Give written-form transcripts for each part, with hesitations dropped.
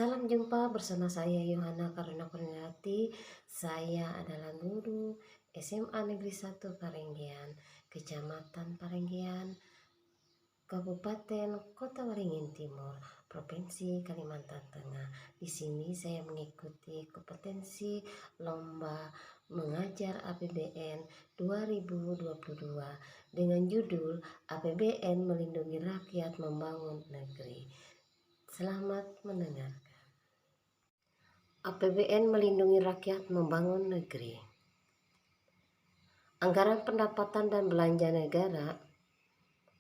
Salam jumpa bersama saya Yohana Karuna Kurniati. Saya adalah guru SMA Negeri 1 Parenggian, Kecamatan Parenggian, Kabupaten Kota Waringin Timur, Provinsi Kalimantan Tengah. Di sini saya mengikuti kompetensi lomba mengajar APBN 2022 dengan judul APBN Melindungi Rakyat Membangun Negeri. Selamat mendengarkan. APBN Melindungi Rakyat Membangun Negeri. Anggaran pendapatan dan belanja negara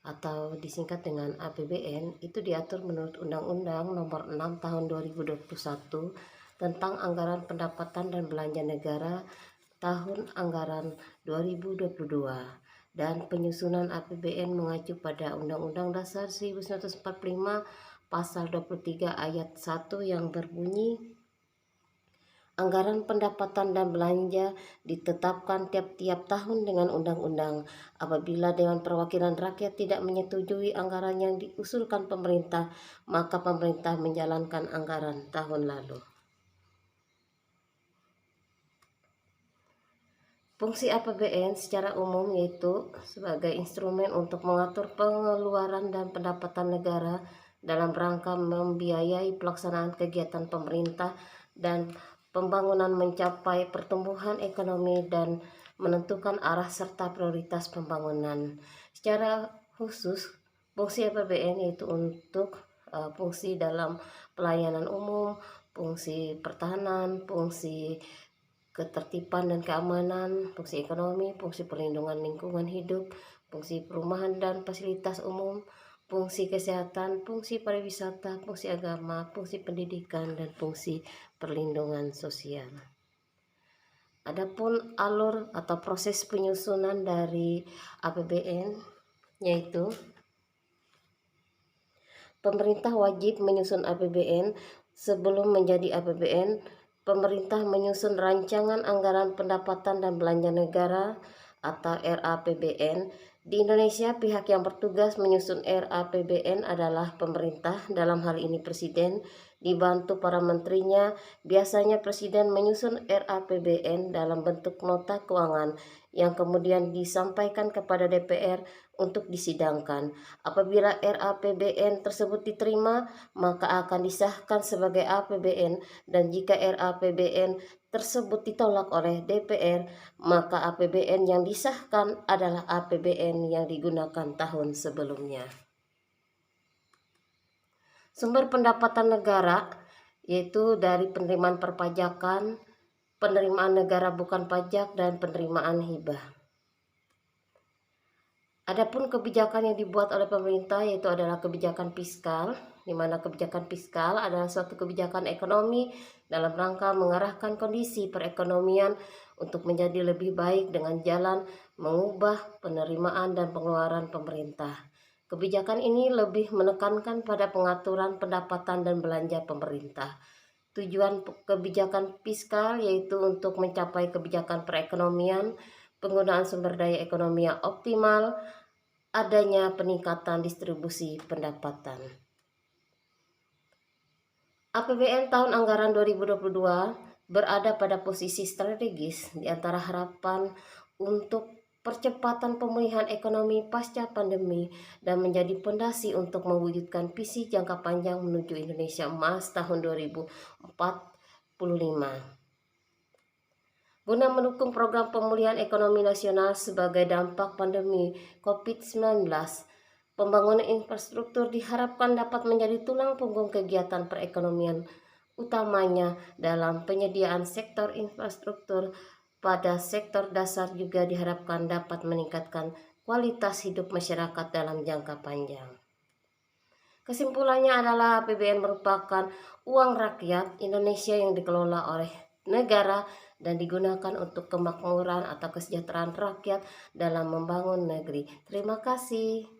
atau disingkat dengan APBN itu diatur menurut Undang-Undang Nomor 6 Tahun 2021 tentang Anggaran Pendapatan dan Belanja Negara Tahun Anggaran 2022 dan penyusunan APBN mengacu pada Undang-Undang Dasar 1945 Pasal 23 Ayat 1 yang berbunyi, anggaran pendapatan dan belanja ditetapkan tiap-tiap tahun dengan undang-undang. Apabila Dewan Perwakilan Rakyat tidak menyetujui anggaran yang diusulkan pemerintah, maka pemerintah menjalankan anggaran tahun lalu. Fungsi APBN secara umum yaitu sebagai instrumen untuk mengatur pengeluaran dan pendapatan negara dalam rangka membiayai pelaksanaan kegiatan pemerintah dan pembangunan, mencapai pertumbuhan ekonomi dan menentukan arah serta prioritas pembangunan. Secara khusus, fungsi APBN yaitu untuk fungsi dalam pelayanan umum, fungsi pertahanan, fungsi ketertiban dan keamanan, fungsi ekonomi, fungsi perlindungan lingkungan hidup, fungsi perumahan dan fasilitas umum, fungsi kesehatan, fungsi pariwisata, fungsi agama, fungsi pendidikan, dan fungsi perlindungan sosial. Adapun alur atau proses penyusunan dari APBN yaitu pemerintah wajib menyusun APBN. Sebelum menjadi APBN, pemerintah menyusun rancangan anggaran pendapatan dan belanja negara atau RAPBN. Di Indonesia, pihak yang bertugas menyusun RAPBN adalah pemerintah, dalam hal ini Presiden, dibantu para menterinya. Biasanya Presiden menyusun RAPBN dalam bentuk nota keuangan yang kemudian disampaikan kepada DPR untuk disidangkan. Apabila RAPBN tersebut diterima, maka akan disahkan sebagai APBN, dan jika RAPBN tersebut ditolak oleh DPR, maka APBN yang disahkan adalah APBN yang digunakan tahun sebelumnya. Sumber pendapatan negara yaitu dari penerimaan perpajakan, penerimaan negara bukan pajak, dan penerimaan hibah. Adapun kebijakan yang dibuat oleh pemerintah yaitu adalah kebijakan fiskal, di mana kebijakan fiskal adalah suatu kebijakan ekonomi dalam rangka mengarahkan kondisi perekonomian untuk menjadi lebih baik dengan jalan mengubah penerimaan dan pengeluaran pemerintah. Kebijakan ini lebih menekankan pada pengaturan pendapatan dan belanja pemerintah. Tujuan kebijakan fiskal yaitu untuk mencapai kebijakan perekonomian, penggunaan sumber daya ekonomi yang optimal, adanya peningkatan distribusi pendapatan. APBN tahun anggaran 2022 berada pada posisi strategis di antara harapan untuk percepatan pemulihan ekonomi pasca pandemi dan menjadi fondasi untuk mewujudkan visi jangka panjang menuju Indonesia Emas tahun 2045. Guna mendukung program pemulihan ekonomi nasional sebagai dampak pandemi COVID-19, pembangunan infrastruktur diharapkan dapat menjadi tulang punggung kegiatan perekonomian, utamanya dalam penyediaan sektor infrastruktur. Pada sektor dasar juga diharapkan dapat meningkatkan kualitas hidup masyarakat dalam jangka panjang. Kesimpulannya adalah APBN merupakan uang rakyat Indonesia yang dikelola oleh negara dan digunakan untuk kemakmuran atau kesejahteraan rakyat dalam membangun negeri. Terima kasih.